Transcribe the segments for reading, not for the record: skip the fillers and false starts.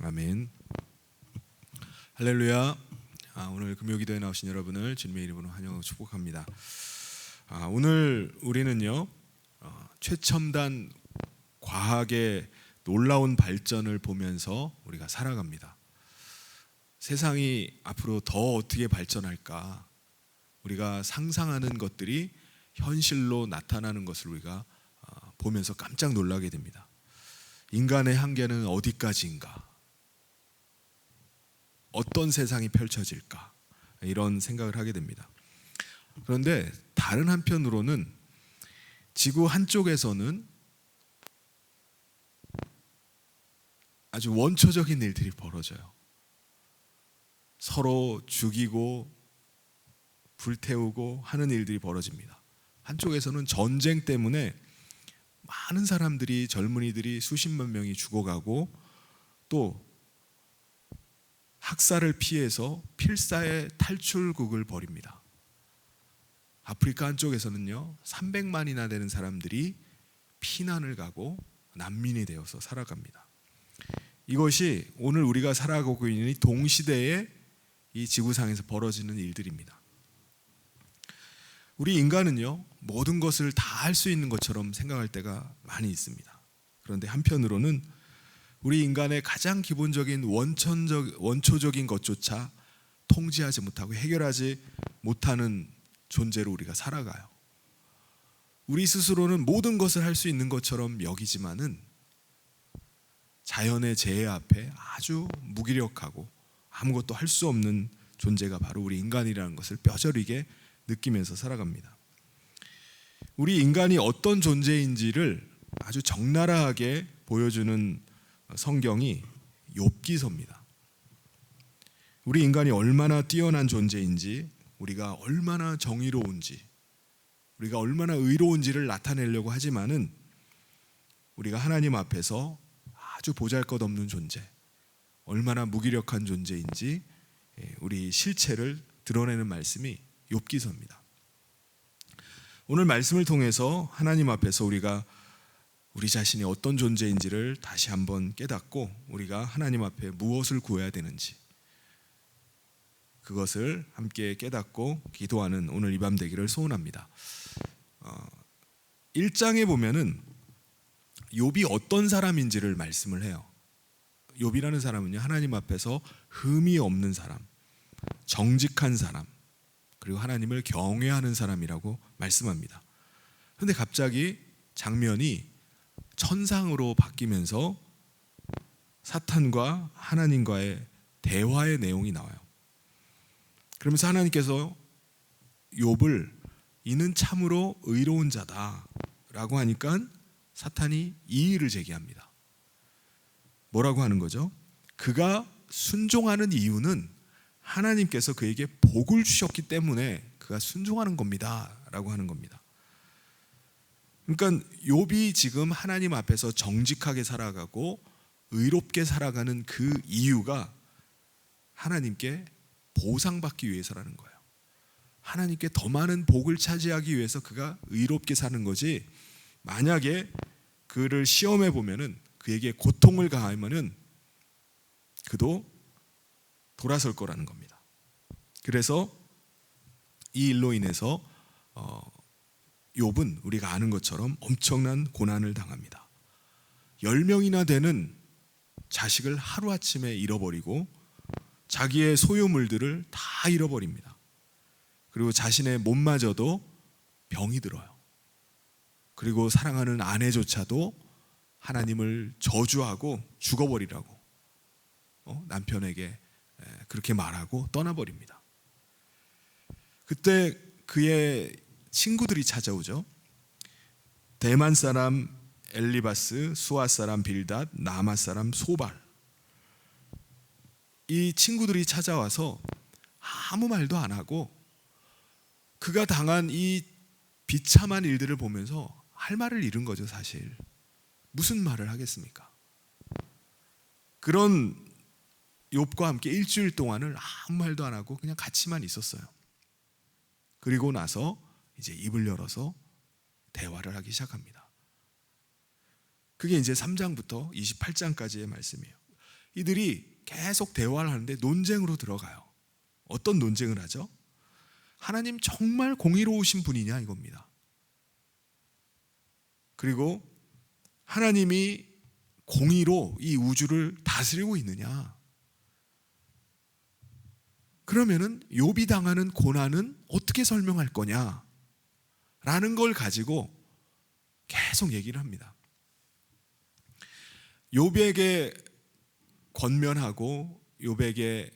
아멘. 할렐루야. 오늘 금요기도에 나오신 여러분을 주님의 이름으로 환영하고 축복합니다. 오늘 우리는요 최첨단 과학의 놀라운 발전을 보면서 우리가 살아갑니다. 세상이 앞으로 더 어떻게 발전할까? 우리가 상상하는 것들이 현실로 나타나는 것을 우리가 보면서 깜짝 놀라게 됩니다. 인간의 한계는 어디까지인가? 어떤 세상이 펼쳐질까? 이런 생각을 하게 됩니다. 그런데 다른 한편으로는 지구 한쪽에서는 아주 원초적인 일들이 벌어져요. 서로 죽이고 불태우고 하는 일들이 벌어집니다. 한쪽에서는 전쟁 때문에 많은 사람들이, 젊은이들이 수십만 명이 죽어가고 또 학살을 피해서 필사의 탈출국을 벌입니다. 아프리카 한쪽에서는요 300만이나 되는 사람들이 피난을 가고 난민이 되어서 살아갑니다. 이것이 오늘 우리가 살아가고 있는 이 동시대에 이 지구상에서 벌어지는 일들입니다. 우리 인간은요 모든 것을 다 할 수 있는 것처럼 생각할 때가 많이 있습니다. 그런데 한편으로는 우리 인간의 가장 기본적인 원초적인 것조차 통제하지 못하고 해결하지 못하는 존재로 우리가 살아가요. 우리 스스로는 모든 것을 할 수 있는 것처럼 여기지만은 자연의 재해 앞에 아주 무기력하고 아무것도 할 수 없는 존재가 바로 우리 인간이라는 것을 뼈저리게 느끼면서 살아갑니다. 우리 인간이 어떤 존재인지를 아주 적나라하게 보여주는 성경이 욥기서입니다. 우리 인간이 얼마나 뛰어난 존재인지, 우리가 얼마나 정의로운지, 우리가 얼마나 의로운지를 나타내려고 하지만은 우리가 하나님 앞에서 아주 보잘것없는 존재, 얼마나 무기력한 존재인지 우리 실체를 드러내는 말씀이 욥기서입니다. 오늘 말씀을 통해서 하나님 앞에서 우리가 우리 자신이 어떤 존재인지를 다시 한번 깨닫고 우리가 하나님 앞에 무엇을 구해야 되는지 그것을 함께 깨닫고 기도하는 오늘 이 밤 되기를 소원합니다. 1장에 보면은 욥이 어떤 사람인지를 말씀을 해요. 욥이라는 사람은요 하나님 앞에서 흠이 없는 사람, 정직한 사람, 그리고 하나님을 경외하는 사람이라고 말씀합니다. 그런데 갑자기 장면이 천상으로 바뀌면서 사탄과 하나님과의 대화의 내용이 나와요. 그러면서 하나님께서 욥을 이는 참으로 의로운 자다라고 하니까 사탄이 이의를 제기합니다. 뭐라고 하는 거죠? 그가 순종하는 이유는 하나님께서 그에게 복을 주셨기 때문에 그가 순종하는 겁니다 라고 하는 겁니다. 그러니까 욥이 지금 하나님 앞에서 정직하게 살아가고 의롭게 살아가는 그 이유가 하나님께 보상받기 위해서라는 거예요. 하나님께 더 많은 복을 차지하기 위해서 그가 의롭게 사는 거지, 만약에 그를 시험해 보면은 그에게 고통을 가하면은 그도 돌아설 거라는 겁니다. 그래서 이 일로 인해서 욥은 우리가 아는 것처럼 엄청난 고난을 당합니다. 10명이나 되는 자식을 하루아침에 잃어버리고 자기의 소유물들을 다 잃어버립니다. 그리고 자신의 몸마저도 병이 들어요. 그리고 사랑하는 아내조차도 하나님을 저주하고 죽어버리라고 남편에게 그렇게 말하고 떠나버립니다. 그때 그의 친구들이 찾아오죠. 대만 사람 엘리바스, 수아 사람 빌닷, 나마 사람 소발, 이 친구들이 찾아와서 아무 말도 안 하고 그가 당한 이 비참한 일들을 보면서 할 말을 잃은 거죠. 사실 무슨 말을 하겠습니까? 그런 욥과 함께 일주일 동안을 아무 말도 안 하고 그냥 같이만 있었어요. 그리고 나서 이제 입을 열어서 대화를 하기 시작합니다. 그게 이제 3장부터 28장까지의 말씀이에요. 이들이 계속 대화를 하는데 논쟁으로 들어가요. 어떤 논쟁을 하죠? 하나님 정말 공의로우신 분이냐 이겁니다. 그리고 하나님이 공의로 이 우주를 다스리고 있느냐? 그러면은 욥이 당하는 고난은 어떻게 설명할 거냐? 라는 걸 가지고 계속 얘기를 합니다. 욥에게 권면하고 욥에게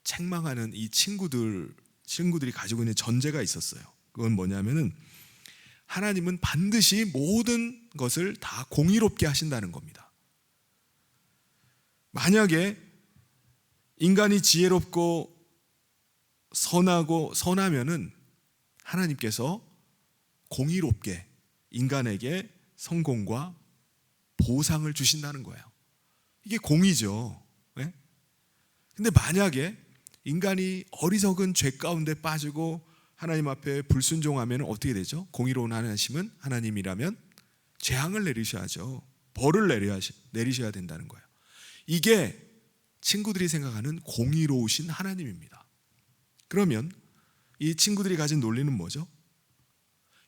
책망하는 이 친구들이 가지고 있는 전제가 있었어요. 그건 뭐냐면은 하나님은 반드시 모든 것을 다 공의롭게 하신다는 겁니다. 만약에 인간이 지혜롭고 선하면은 하나님께서 공의롭게 인간에게 성공과 보상을 주신다는 거예요. 이게 공의죠. 네? 근데 만약에 인간이 어리석은 죄 가운데 빠지고 하나님 앞에 불순종하면 어떻게 되죠? 공의로운 하나님이라면 재앙을 내리셔야죠. 벌을 내리셔야 된다는 거예요. 이게 친구들이 생각하는 공의로우신 하나님입니다. 그러면 이 친구들이 가진 논리는 뭐죠?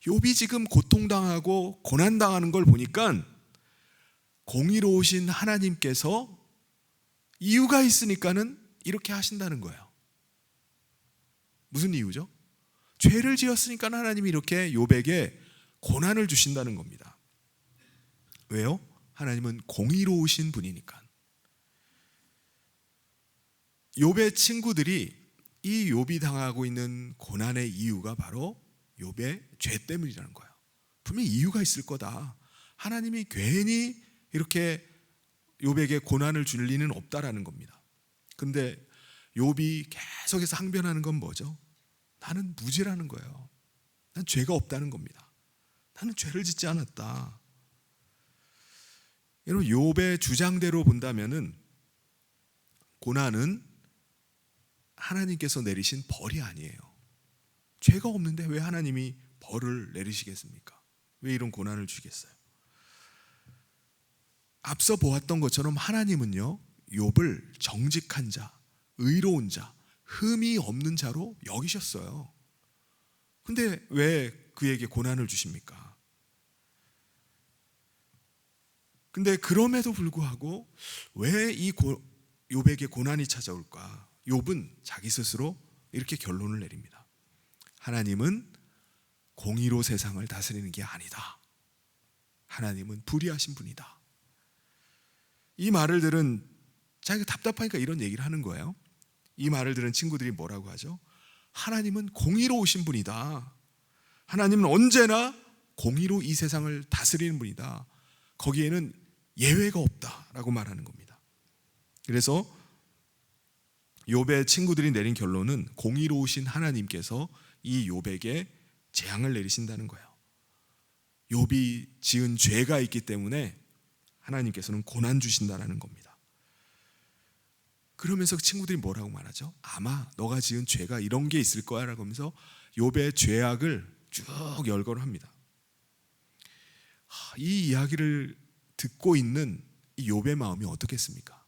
욥이 지금 고통당하고 고난당하는 걸 보니까 공의로우신 하나님께서 이유가 있으니까는 이렇게 하신다는 거예요. 무슨 이유죠? 죄를 지었으니까 하나님이 이렇게 욥에게 고난을 주신다는 겁니다. 왜요? 하나님은 공의로우신 분이니까. 욥의 친구들이 이 욥이 당하고 있는 고난의 이유가 바로 욥의 죄 때문이라는 거예요. 분명히 이유가 있을 거다. 하나님이 괜히 이렇게 욥에게 고난을 줄 리는 없다라는 겁니다. 근데 욥이 계속해서 항변하는 건 뭐죠? 나는 무죄라는 거예요. 난 죄가 없다는 겁니다. 나는 죄를 짓지 않았다. 여러분, 욥의 주장대로 본다면은 고난은 하나님께서 내리신 벌이 아니에요. 죄가 없는데 왜 하나님이 벌을 내리시겠습니까? 왜 이런 고난을 주겠어요? 앞서 보았던 것처럼 하나님은요, 욥을 정직한 자, 의로운 자, 흠이 없는 자로 여기셨어요. 근데 왜 그에게 고난을 주십니까? 근데 그럼에도 불구하고 왜 이 욥에게 고난이 찾아올까? 욥은 자기 스스로 이렇게 결론을 내립니다. 하나님은 공의로 세상을 다스리는 게 아니다. 하나님은 불의하신 분이다. 이 말을 들은 자기가 답답하니까 이런 얘기를 하는 거예요. 이 말을 들은 친구들이 뭐라고 하죠? 하나님은 공의로우신 분이다. 하나님은 언제나 공의로 이 세상을 다스리는 분이다. 거기에는 예외가 없다라고 말하는 겁니다. 그래서 욥의 친구들이 내린 결론은 공의로우신 하나님께서 이 욥에게 재앙을 내리신다는 거예요. 욥이 지은 죄가 있기 때문에 하나님께서는 고난 주신다는 겁니다. 그러면서 친구들이 뭐라고 말하죠? 아마 너가 지은 죄가 이런 게 있을 거야 라고 하면서 욥의 죄악을 쭉 열거를 합니다. 이 이야기를 듣고 있는 이 욥의 마음이 어떻겠습니까?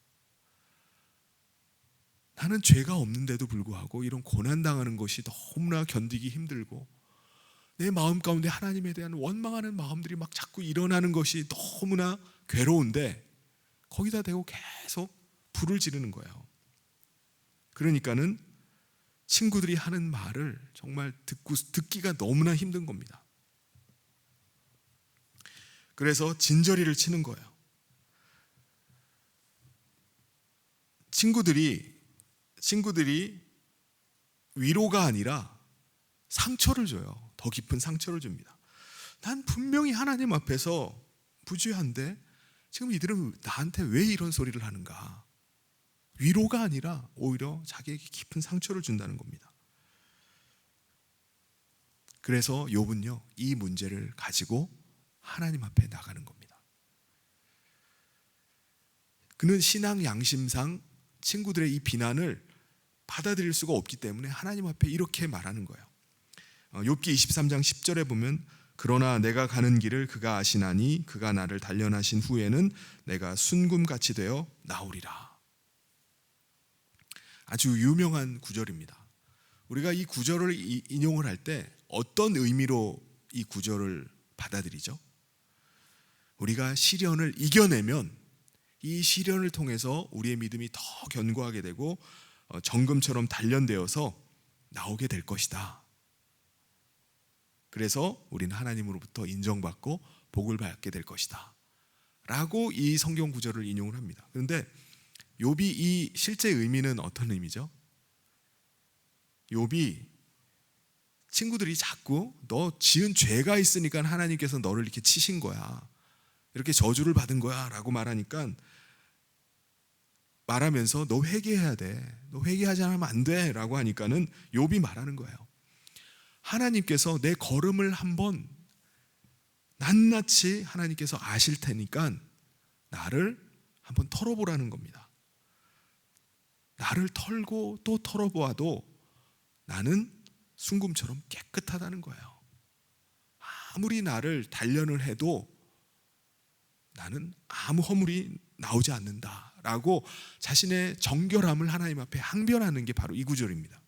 나는 죄가 없는데도 불구하고 이런 고난당하는 것이 너무나 견디기 힘들고 내 마음 가운데 하나님에 대한 원망하는 마음들이 막 자꾸 일어나는 것이 너무나 괴로운데 거기다 대고 계속 불을 지르는 거예요. 그러니까는 친구들이 하는 말을 정말 듣기가 너무나 힘든 겁니다. 그래서 진저리를 치는 거예요. 친구들이 위로가 아니라 상처를 줘요. 더 깊은 상처를 줍니다. 난 분명히 하나님 앞에서 부주의한데 지금 이들은 나한테 왜 이런 소리를 하는가? 위로가 아니라 오히려 자기에게 깊은 상처를 준다는 겁니다. 그래서 욥은요, 이 문제를 가지고 하나님 앞에 나가는 겁니다. 그는 신앙 양심상 친구들의 이 비난을 받아들일 수가 없기 때문에 하나님 앞에 이렇게 말하는 거예요. 욥기 23장 10절에 보면 그러나 내가 가는 길을 그가 아시나니 그가 나를 단련하신 후에는 내가 순금같이 되어 나오리라. 아주 유명한 구절입니다. 우리가 이 구절을 인용을 할 때 어떤 의미로 이 구절을 받아들이죠? 우리가 시련을 이겨내면 이 시련을 통해서 우리의 믿음이 더 견고하게 되고 정금처럼 단련되어서 나오게 될 것이다. 그래서 우리는 하나님으로부터 인정받고 복을 받게 될 것이다 라고 이 성경 구절을 인용을 합니다. 그런데 욥이 이 실제 의미는 어떤 의미죠? 욥이 친구들이 자꾸 너 지은 죄가 있으니까 하나님께서 너를 이렇게 치신 거야, 이렇게 저주를 받은 거야 라고 말하면서 너 회개해야 돼, 너 회개하지 않으면 안 돼 라고 하니까는 욥이 말하는 거예요. 하나님께서 내 걸음을 한번 낱낱이 하나님께서 아실 테니까 나를 한번 털어보라는 겁니다. 나를 털고 또 털어보아도 나는 순금처럼 깨끗하다는 거예요. 아무리 나를 단련을 해도 나는 아무 허물이 나오지 않는다라고 자신의 정결함을 하나님 앞에 항변하는 게 바로 이 구절입니다.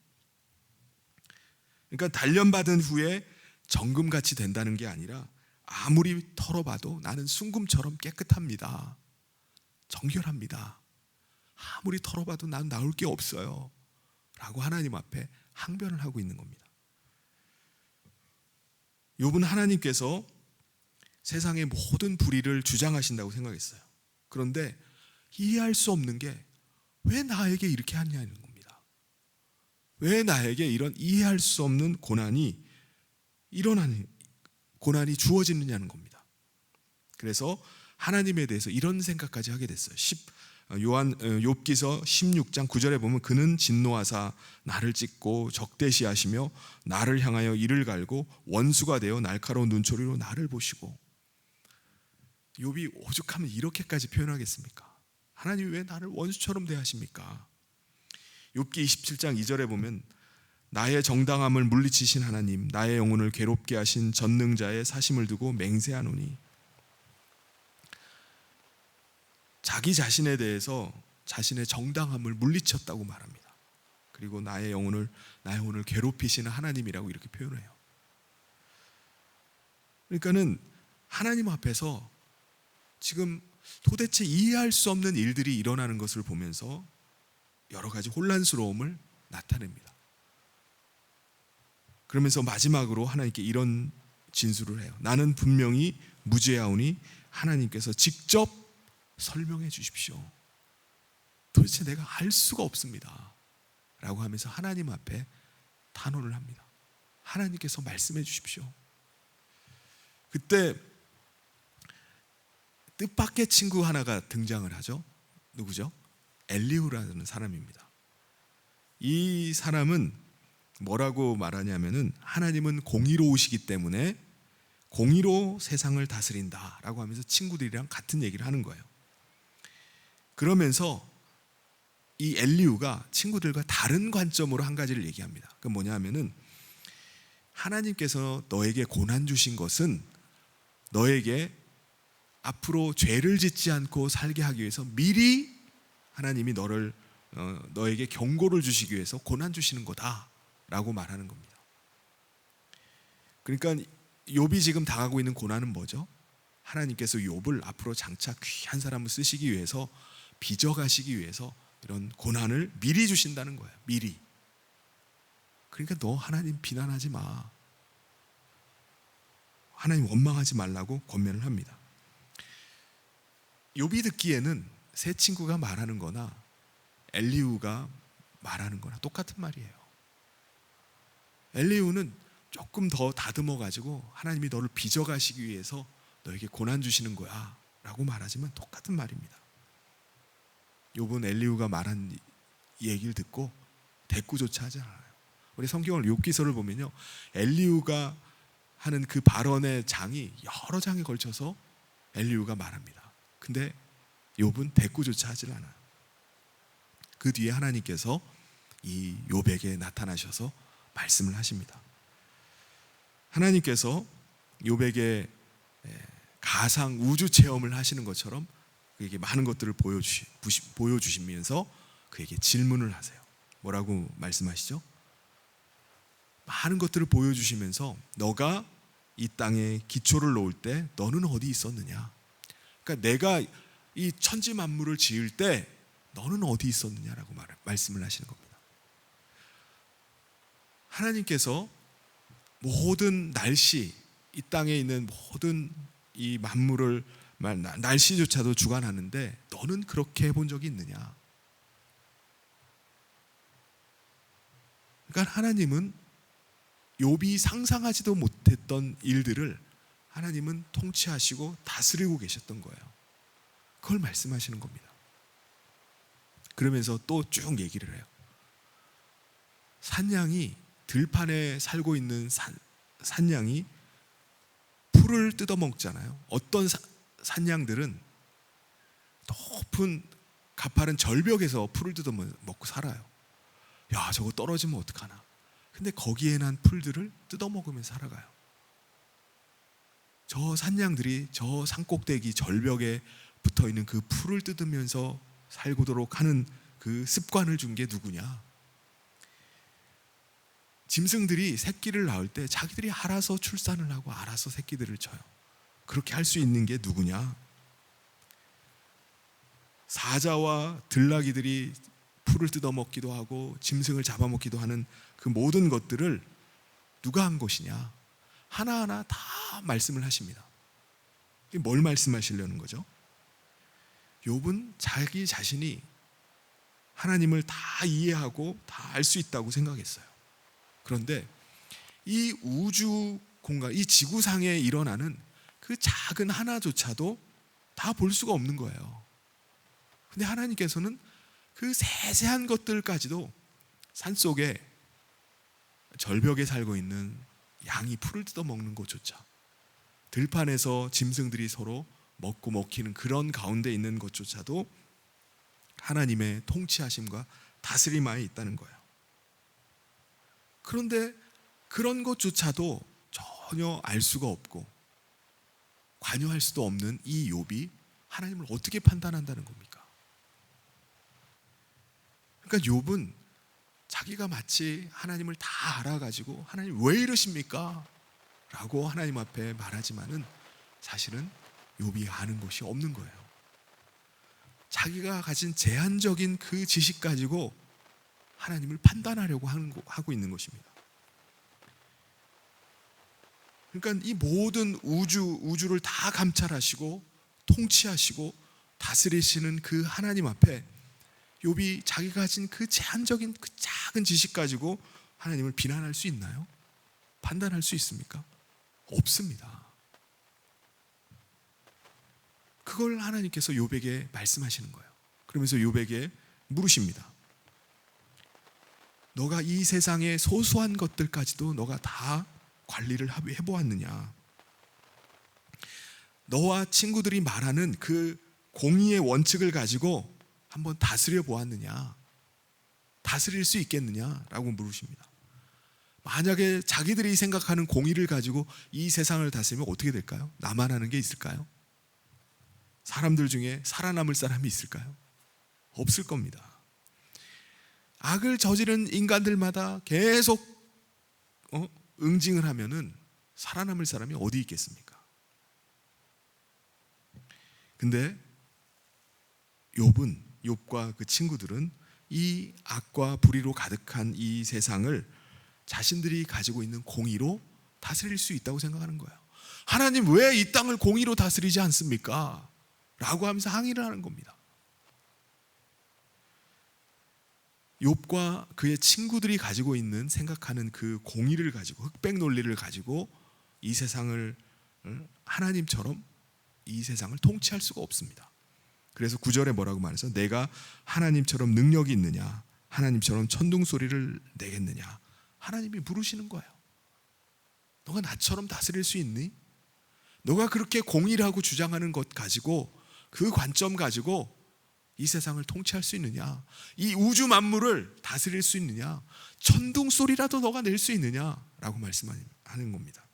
그러니까 단련받은 후에 정금같이 된다는 게 아니라 아무리 털어봐도 나는 순금처럼 깨끗합니다, 정결합니다, 아무리 털어봐도 난 나올 게 없어요 라고 하나님 앞에 항변을 하고 있는 겁니다. 욥은 하나님께서 세상의 모든 불의를 주장하신다고 생각했어요. 그런데 이해할 수 없는 게 왜 나에게 이렇게 하냐는 겁니다. 왜 나에게 이런 이해할 수 없는 고난이 주어지느냐는 겁니다. 그래서 하나님에 대해서 이런 생각까지 하게 됐어요. 욥기서 16장 9절에 보면 그는 진노하사 나를 찢고 적대시하시며 나를 향하여 이를 갈고 원수가 되어 날카로운 눈초리로 나를 보시고. 욥이 오죽하면 이렇게까지 표현하겠습니까? 하나님이 왜 나를 원수처럼 대하십니까? 욥기 27장 2절에 보면 나의 정당함을 물리치신 하나님, 나의 영혼을 괴롭게 하신 전능자의 사심을 두고 맹세하노니. 자기 자신에 대해서 자신의 정당함을 물리쳤다고 말합니다. 그리고 나의 영혼을 괴롭히시는 하나님이라고 이렇게 표현을 해요. 그러니까는 하나님 앞에서 지금 도대체 이해할 수 없는 일들이 일어나는 것을 보면서 여러 가지 혼란스러움을 나타냅니다. 그러면서 마지막으로 하나님께 이런 진술을 해요. 나는 분명히 무죄하오니 하나님께서 직접 설명해 주십시오. 도대체 내가 알 수가 없습니다 라고 하면서 하나님 앞에 탄원을 합니다. 하나님께서 말씀해 주십시오. 그때 뜻밖의 친구 하나가 등장을 하죠. 누구죠? 엘리후라는 사람입니다. 이 사람은 뭐라고 말하냐면은 하나님은 공의로우시기 때문에 공의로 세상을 다스린다라고 하면서 친구들이랑 같은 얘기를 하는 거예요. 그러면서 이 엘리후가 친구들과 다른 관점으로 한 가지를 얘기합니다. 그건 뭐냐 하면은 하나님께서 너에게 고난 주신 것은 너에게 앞으로 죄를 짓지 않고 살게 하기 위해서 미리 하나님이 너에게 경고를 주시기 위해서 고난 주시는 거다라고 말하는 겁니다. 그러니까 욥이 지금 당하고 있는 고난은 뭐죠? 하나님께서 욥을 앞으로 장차 귀한 사람을 쓰시기 위해서 빚어가시기 위해서 이런 고난을 미리 주신다는 거예요. 미리. 그러니까 너 하나님 비난하지 마, 하나님 원망하지 말라고 권면을 합니다. 욥이 듣기에는 세 친구가 말하는 거나 엘리후가 말하는 거나 똑같은 말이에요. 엘리후는 조금 더 다듬어 가지고 하나님이 너를 빚어가시기 위해서 너에게 고난 주시는 거야 라고 말하지만 똑같은 말입니다. 욥은 엘리후가 말한 얘기를 듣고 대꾸조차 하지 않아요. 우리 성경을 욥기서를 보면요, 엘리후가 하는 그 발언의 장이 여러 장에 걸쳐서 엘리후가 말합니다. 근데 욥은 대꾸조차 하질 않아요. 그 뒤에 하나님께서 이 욥에게 나타나셔서 말씀을 하십니다. 하나님께서 욥에게 가상 우주 체험을 하시는 것처럼 그에게 많은 것들을 보여주시면서 그에게 질문을 하세요. 뭐라고 말씀하시죠? 많은 것들을 보여주시면서 너가 이 땅에 기초를 놓을 때 너는 어디 있었느냐? 그러니까 내가 이 천지 만물을 지을 때 너는 어디 있었느냐라고 말씀을 하시는 겁니다. 하나님께서 모든 날씨, 이 땅에 있는 모든 이 만물을 날씨조차도 주관하는데 너는 그렇게 해본 적이 있느냐? 그러니까 하나님은 욥이 상상하지도 못했던 일들을 하나님은 통치하시고 다스리고 계셨던 거예요. 그걸 말씀하시는 겁니다. 그러면서 또 쭉 얘기를 해요. 산양이 들판에 살고 있는 산양이 풀을 뜯어먹잖아요. 어떤 산양들은 높은 가파른 절벽에서 풀을 뜯어먹고 살아요. 야, 저거 떨어지면 어떡하나. 근데 거기에 난 풀들을 뜯어먹으며 살아가요. 저 산양들이 저 산꼭대기 절벽에 붙어있는 그 풀을 뜯으면서 살고도록 하는 그 습관을 준 게 누구냐? 짐승들이 새끼를 낳을 때 자기들이 알아서 출산을 하고 알아서 새끼들을 쳐요. 그렇게 할 수 있는 게 누구냐? 사자와 들나귀들이 풀을 뜯어먹기도 하고 짐승을 잡아먹기도 하는 그 모든 것들을 누가 한 것이냐? 하나하나 다 말씀을 하십니다. 뭘 말씀하시려는 거죠? 욥은 자기 자신이 하나님을 다 이해하고 다 알 수 있다고 생각했어요. 그런데 이 우주 공간, 이 지구상에 일어나는 그 작은 하나조차도 다 볼 수가 없는 거예요. 근데 하나님께서는 그 세세한 것들까지도 산속에 절벽에 살고 있는 양이 풀을 뜯어먹는 것조차, 들판에서 짐승들이 서로 먹고 먹히는 그런 가운데 있는 것조차도 하나님의 통치하심과 다스림 하에 있다는 거예요. 그런데 그런 것조차도 전혀 알 수가 없고 관여할 수도 없는 이 욥이 하나님을 어떻게 판단한다는 겁니까? 그러니까 욥은 자기가 마치 하나님을 다 알아가지고 하나님 왜 이러십니까? 라고 하나님 앞에 말하지만은 사실은 욥이 아는 것이 없는 거예요. 자기가 가진 제한적인 그 지식 가지고 하나님을 판단하려고 하고 있는 것입니다. 그러니까 이 모든 우주를 다 감찰하시고 통치하시고 다스리시는 그 하나님 앞에 욥이 자기가 가진 그 제한적인 그 작은 지식 가지고 하나님을 비난할 수 있나요? 판단할 수 있습니까? 없습니다. 그걸 하나님께서 욥에게 말씀하시는 거예요. 그러면서 욥에게 물으십니다. 너가 이 세상의 소소한 것들까지도 너가 다 관리를 해보았느냐? 너와 친구들이 말하는 그 공의의 원칙을 가지고 한번 다스려 보았느냐? 다스릴 수 있겠느냐? 라고 물으십니다. 만약에 자기들이 생각하는 공의를 가지고 이 세상을 다스리면 어떻게 될까요? 나만 하는 게 있을까요? 사람들 중에 살아남을 사람이 있을까요? 없을 겁니다. 악을 저지른 인간들마다 계속 응징을 하면은 살아남을 사람이 어디 있겠습니까? 근데 욥과 그 친구들은 이 악과 불의로 가득한 이 세상을 자신들이 가지고 있는 공의로 다스릴 수 있다고 생각하는 거예요. 하나님 왜 이 땅을 공의로 다스리지 않습니까? 라고 하면서 항의를 하는 겁니다. 욥과 그의 친구들이 가지고 있는 생각하는 그 공의를 가지고 흑백 논리를 가지고 이 세상을 하나님처럼 이 세상을 통치할 수가 없습니다. 그래서 9절에 뭐라고 말해서 내가 하나님처럼 능력이 있느냐? 하나님처럼 천둥 소리를 내겠느냐? 하나님이 물으시는 거예요. 너가 나처럼 다스릴 수 있니? 너가 그렇게 공의라고 주장하는 것 가지고 그 관점 가지고 이 세상을 통치할 수 있느냐? 이 우주 만물을 다스릴 수 있느냐? 천둥 소리라도 너가 낼 수 있느냐? 라고 말씀하는 겁니다.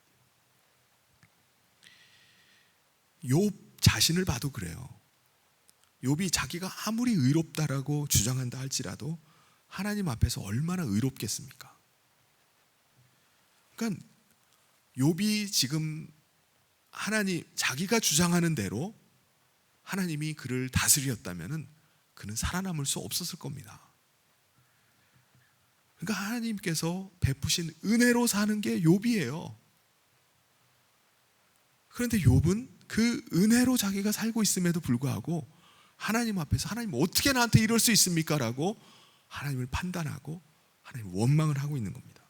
욥 자신을 봐도 그래요. 욥이 자기가 아무리 의롭다라고 주장한다 할지라도 하나님 앞에서 얼마나 의롭겠습니까? 그러니까 욥이 지금 하나님 자기가 주장하는 대로 하나님이 그를 다스렸다면은 그는 살아남을 수 없었을 겁니다. 그러니까 하나님께서 베푸신 은혜로 사는 게 욥이에요. 그런데 욥은 그 은혜로 자기가 살고 있음에도 불구하고 하나님 앞에서 하나님 어떻게 나한테 이럴 수 있습니까? 라고 하나님을 판단하고 하나님 원망을 하고 있는 겁니다.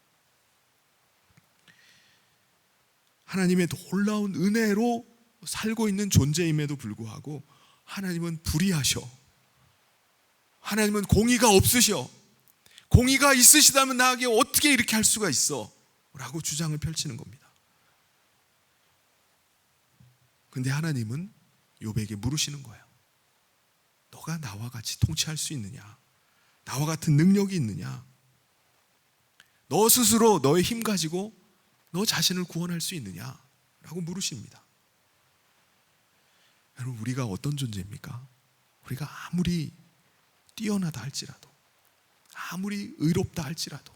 하나님의 놀라운 은혜로 살고 있는 존재임에도 불구하고 하나님은 불의하셔. 하나님은 공의가 없으셔. 공의가 있으시다면 나에게 어떻게 이렇게 할 수가 있어? 라고 주장을 펼치는 겁니다. 근데 하나님은 욥에게 물으시는 거예요. 너가 나와 같이 통치할 수 있느냐? 나와 같은 능력이 있느냐? 너 스스로 너의 힘 가지고 너 자신을 구원할 수 있느냐? 라고 물으십니다. 여러분, 우리가 어떤 존재입니까? 우리가 아무리 뛰어나다 할지라도, 아무리 의롭다 할지라도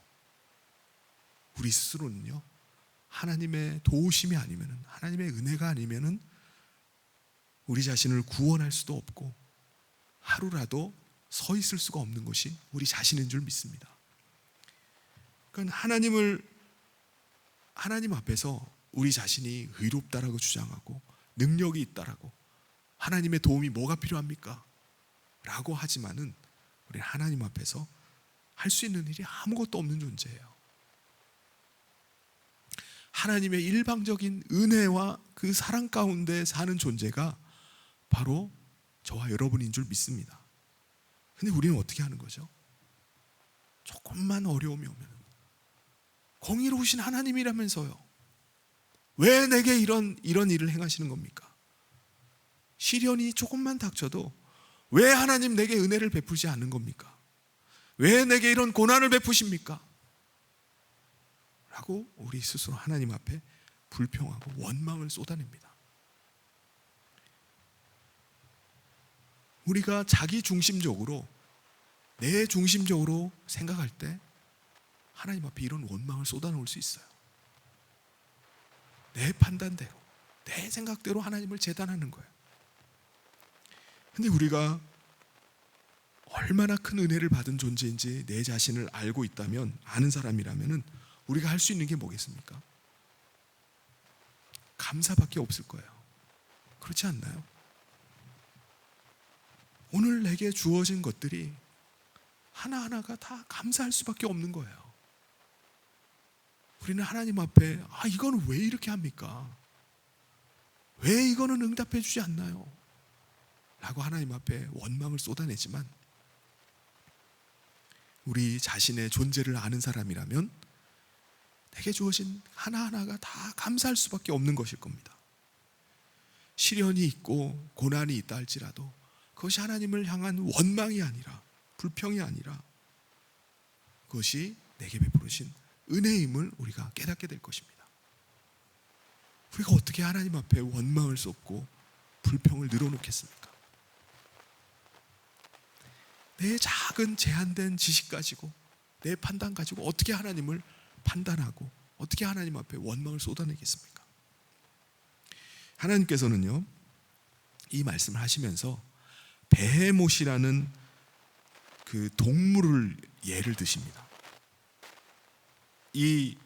우리 스스로는요, 하나님의 도우심이 아니면은, 하나님의 은혜가 아니면은 우리 자신을 구원할 수도 없고 하루라도 서 있을 수가 없는 것이 우리 자신인 줄 믿습니다. 그러니까 하나님 앞에서 우리 자신이 의롭다라고 주장하고 능력이 있다라고, 하나님의 도움이 뭐가 필요합니까? 라고 하지만은 우리 하나님 앞에서 할 수 있는 일이 아무것도 없는 존재예요. 하나님의 일방적인 은혜와 그 사랑 가운데 사는 존재가 바로 저와 여러분인 줄 믿습니다. 근데 우리는 어떻게 하는 거죠? 조금만 어려움이 오면 공의로우신 하나님이라면서요, 왜 내게 이런 일을 행하시는 겁니까? 시련이 조금만 닥쳐도 왜 하나님 내게 은혜를 베푸지 않는 겁니까? 왜 내게 이런 고난을 베푸십니까? 라고 우리 스스로 하나님 앞에 불평하고 원망을 쏟아냅니다. 우리가 자기 중심적으로, 내 중심적으로 생각할 때 하나님 앞에 이런 원망을 쏟아놓을 수 있어요. 내 판단대로, 내 생각대로 하나님을 재단하는 거예요. 근데 우리가 얼마나 큰 은혜를 받은 존재인지 내 자신을 알고 있다면, 아는 사람이라면 우리가 할 수 있는 게 뭐겠습니까? 감사밖에 없을 거예요. 그렇지 않나요? 오늘 내게 주어진 것들이 하나하나가 다 감사할 수밖에 없는 거예요. 우리는 하나님 앞에 이거는 왜 이렇게 합니까? 왜 이거는 응답해 주지 않나요? 라고 하나님 앞에 원망을 쏟아내지만, 우리 자신의 존재를 아는 사람이라면 내게 주어진 하나하나가 다 감사할 수밖에 없는 것일 겁니다. 시련이 있고 고난이 있다 할지라도 그것이 하나님을 향한 원망이 아니라, 불평이 아니라 그것이 내게 베푸신 은혜임을 우리가 깨닫게 될 것입니다. 우리가 어떻게 하나님 앞에 원망을 쏟고 불평을 늘어놓겠습니까? 내 작은 제한된 지식 가지고, 내 판단 가지고 어떻게 하나님을 판단하고 어떻게 하나님 앞에 원망을 쏟아내겠습니까? 하나님께서는요, 이 말씀을 하시면서 베헤못이라는 그 동물을 예를 드십니다. 이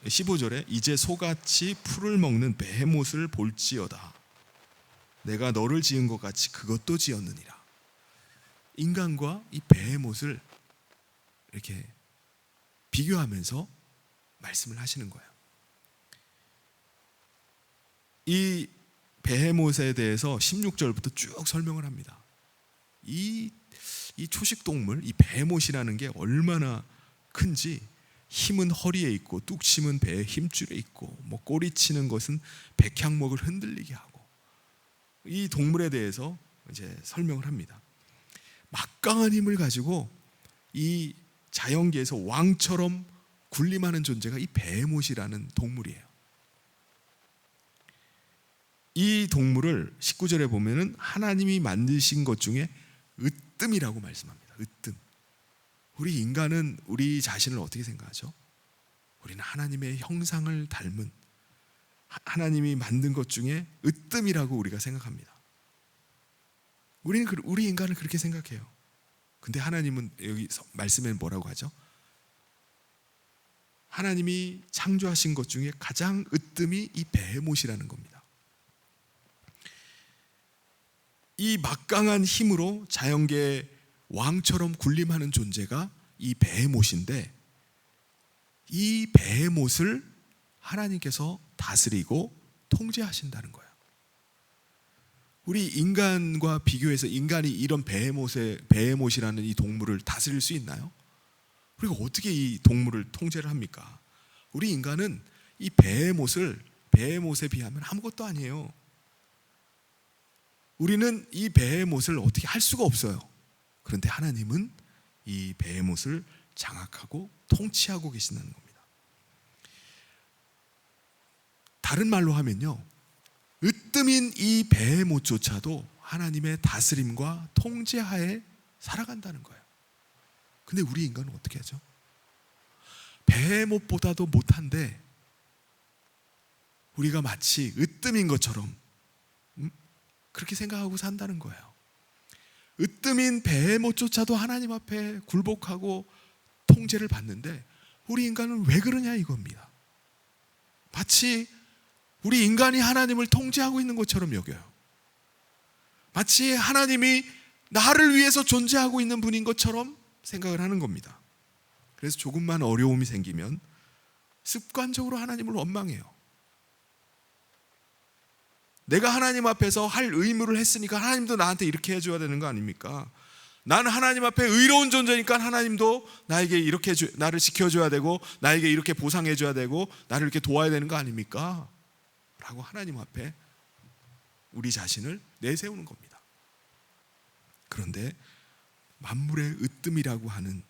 15절에 이제 소같이 풀을 먹는 베헤못을 볼지어다. 내가 너를 지은 것 같이 그것도 지었느니라. 인간과 이 베헤못을 이렇게 비교하면서 말씀을 하시는 거예요. 이 베헤못에 대해서 16절부터 쭉 설명을 합니다. 이 초식 동물, 이 베헤못이라는 게 얼마나 큰지, 힘은 허리에 있고 뚝심은 배의 힘줄에 있고, 뭐 꼬리치는 것은 백향목을 흔들리게 하고, 이 동물에 대해서 이제 설명을 합니다. 막강한 힘을 가지고 이 자연계에서 왕처럼 군림하는 존재가 이 베헤못이라는 동물이에요. 이 동물을 19절에 보면은 하나님이 만드신 것 중에 으뜸이라고 말씀합니다. 으뜸. 우리 인간은 우리 자신을 어떻게 생각하죠? 우리는 하나님의 형상을 닮은, 하나님이 만든 것 중에 으뜸이라고 우리가 생각합니다. 우리 인간을 그렇게 생각해요. 근데 하나님은 여기 말씀에 뭐라고 하죠? 하나님이 창조하신 것 중에 가장 으뜸이 이 베헤못이라는 겁니다. 이 막강한 힘으로 자연계의 왕처럼 군림하는 존재가 이 베헤못인데, 이 베헤못을 하나님께서 다스리고 통제하신다는 거예요. 우리 인간과 비교해서 인간이 이런 베헤못이라는 이 동물을 다스릴 수 있나요? 우리가 어떻게 이 동물을 통제를 합니까? 우리 인간은 이 베헤못에 비하면 아무것도 아니에요. 우리는 이 베헤못을 어떻게 할 수가 없어요. 그런데 하나님은 이 베헤못을 장악하고 통치하고 계신다는 겁니다. 다른 말로 하면요, 으뜸인 이 베헤못조차도 하나님의 다스림과 통제하에 살아간다는 거예요. 근데 우리 인간은 어떻게 하죠? 베헤못보다도 못한데 우리가 마치 으뜸인 것처럼 그렇게 생각하고 산다는 거예요. 으뜸인 베헤못조차도 하나님 앞에 굴복하고 통제를 받는데 우리 인간은 왜 그러냐 이겁니다. 마치 우리 인간이 하나님을 통제하고 있는 것처럼 여겨요. 마치 하나님이 나를 위해서 존재하고 있는 분인 것처럼 생각을 하는 겁니다. 그래서 조금만 어려움이 생기면 습관적으로 하나님을 원망해요. 내가 하나님 앞에서 할 의무를 했으니까 하나님도 나한테 이렇게 해줘야 되는 거 아닙니까? 나는 하나님 앞에 의로운 존재니까 하나님도 나에게 이렇게 나를 지켜줘야 되고 나에게 이렇게 보상해줘야 되고 나를 이렇게 도와야 되는 거 아닙니까? 라고 하나님 앞에 우리 자신을 내세우는 겁니다. 그런데 만물의 으뜸이라고 하는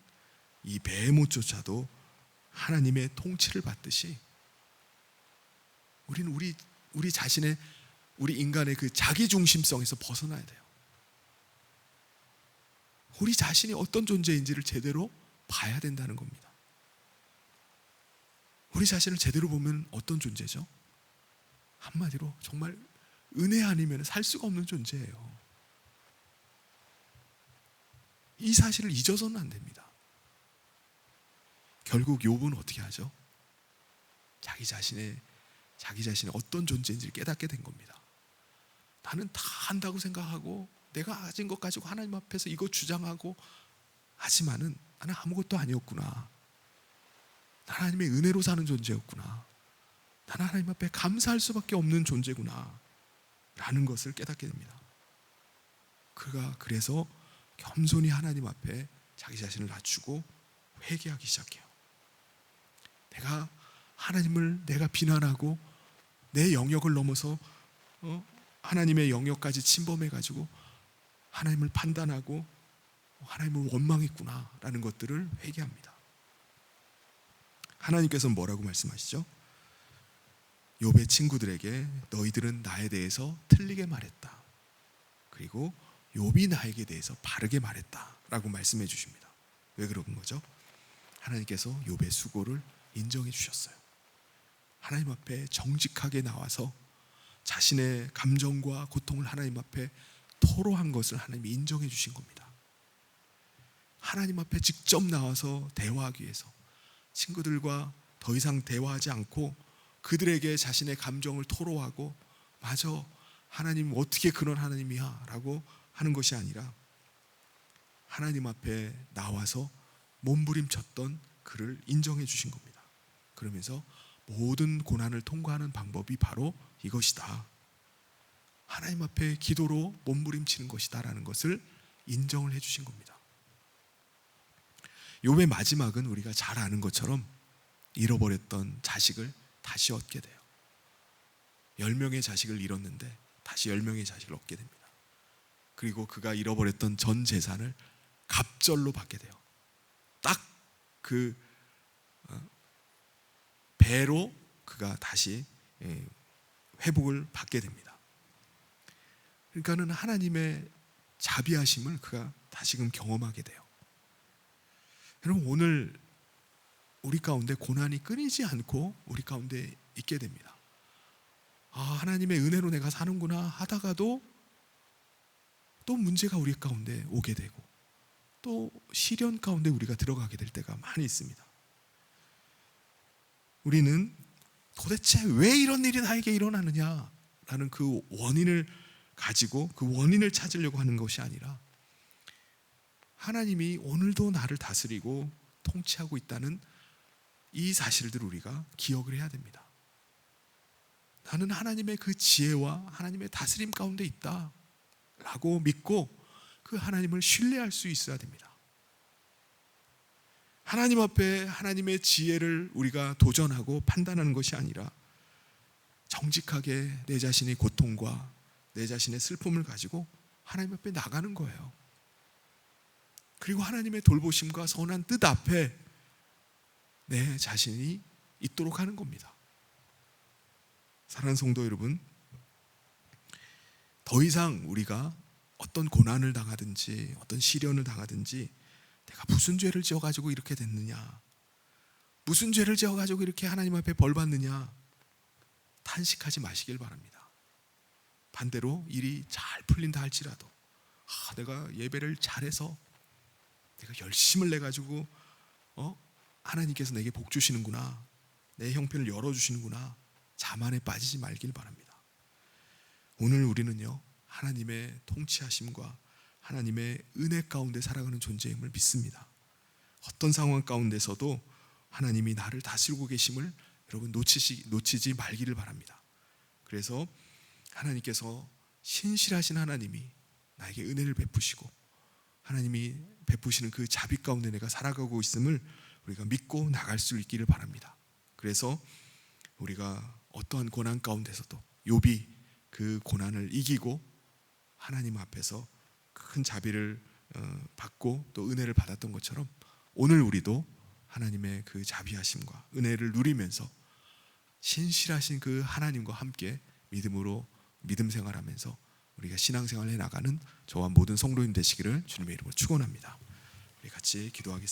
이 베헤못조차도 하나님의 통치를 받듯이 우리는 우리 자신의, 우리 인간의 그 자기중심성에서 벗어나야 돼요. 우리 자신이 어떤 존재인지를 제대로 봐야 된다는 겁니다. 우리 자신을 제대로 보면 어떤 존재죠? 한마디로 정말 은혜 아니면 살 수가 없는 존재예요. 이 사실을 잊어서는 안 됩니다. 결국 욥은 어떻게 하죠? 자기 자신의 어떤 존재인지를 깨닫게 된 겁니다. 나는 다 한다고 생각하고 내가 가진 것 가지고 하나님 앞에서 이거 주장하고 하지만은 나는 아무것도 아니었구나. 나는 하나님의 은혜로 사는 존재였구나. 나는 하나님 앞에 감사할 수밖에 없는 존재구나 라는 것을 깨닫게 됩니다. 그가 그래서 겸손히 하나님 앞에 자기 자신을 낮추고 회개하기 시작해요. 내가 비난하고 내 영역을 넘어서 하나님의 영역까지 침범해가지고 하나님을 판단하고 하나님을 원망했구나 라는 것들을 회개합니다. 하나님께서는 뭐라고 말씀하시죠? 욥의 친구들에게 너희들은 나에 대해서 틀리게 말했다. 그리고 욥이 나에게 대해서 바르게 말했다 라고 말씀해 주십니다. 왜 그런 거죠? 하나님께서 욥의 수고를 인정해 주셨어요. 하나님 앞에 정직하게 나와서 자신의 감정과 고통을 하나님 앞에 토로한 것을 하나님이 인정해 주신 겁니다. 하나님 앞에 직접 나와서 대화하기 위해서 친구들과 더 이상 대화하지 않고 그들에게 자신의 감정을 토로하고 마저 하나님 어떻게 그런 하나님이야 라고 하는 것이 아니라 하나님 앞에 나와서 몸부림쳤던 그를 인정해 주신 겁니다. 그러면서 모든 고난을 통과하는 방법이 바로 이것이다. 하나님 앞에 기도로 몸부림치는 것이다 라는 것을 인정을 해 주신 겁니다. 욥의 마지막은 우리가 잘 아는 것처럼 잃어버렸던 자식을 다시 얻게 돼요. 10명의 자식을 잃었는데 다시 10명의 자식을 얻게 됩니다. 그리고 그가 잃어버렸던 전 재산을 갑절로 받게 돼요. 딱 그 배로 그가 다시 회복을 받게 됩니다. 그러니까는 하나님의 자비하심을 그가 다시금 경험하게 돼요. 여러분, 오늘 우리 가운데 고난이 끊이지 않고 우리 가운데 있게 됩니다. 하나님의 은혜로 내가 사는구나 하다가도 또 문제가 우리 가운데 오게 되고 또 시련 가운데 우리가 들어가게 될 때가 많이 있습니다. 우리는 도대체 왜 이런 일이 나에게 일어나느냐라는 그 원인을 가지고 그 원인을 찾으려고 하는 것이 아니라 하나님이 오늘도 나를 다스리고 통치하고 있다는 이 사실들을 우리가 기억을 해야 됩니다. 나는 하나님의 그 지혜와 하나님의 다스림 가운데 있다 라고 믿고 그 하나님을 신뢰할 수 있어야 됩니다. 하나님 앞에 하나님의 지혜를 우리가 도전하고 판단하는 것이 아니라 정직하게 내 자신의 고통과 내 자신의 슬픔을 가지고 하나님 앞에 나가는 거예요. 그리고 하나님의 돌보심과 선한 뜻 앞에 내 자신이 있도록 하는 겁니다. 사랑하는 성도 여러분, 더 이상 우리가 어떤 고난을 당하든지 어떤 시련을 당하든지 내가 무슨 죄를 지어가지고 이렇게 됐느냐, 무슨 죄를 지어가지고 이렇게 하나님 앞에 벌 받느냐 탄식하지 마시길 바랍니다. 반대로 일이 잘 풀린다 할지라도 내가 예배를 잘해서 내가 열심을 내가지고 하나님께서 내게 복 주시는구나, 내 형편을 열어주시는구나 자만에 빠지지 말길 바랍니다. 오늘 우리는요 하나님의 통치하심과 하나님의 은혜 가운데 살아가는 존재임을 믿습니다. 어떤 상황 가운데서도 하나님이 나를 다스리고 계심을 여러분 놓치지 말기를 바랍니다. 그래서 하나님께서 신실하신 하나님이 나에게 은혜를 베푸시고 하나님이 베푸시는 그 자비 가운데 내가 살아가고 있음을 우리가 믿고 나갈 수 있기를 바랍니다. 그래서 우리가 어떠한 고난 가운데서도 욥이 그 고난을 이기고 하나님 앞에서 큰 자비를 받고 또 은혜를 받았던 것처럼 오늘 우리도 하나님의 그 자비하심과 은혜를 누리면서 신실하신 그 하나님과 함께 믿음으로 믿음 생활하면서 우리가 신앙생활을 해나가는 저와 모든 성도님 되시기를 주님의 이름으로 축원합니다. 우리 같이 기도하겠습니다.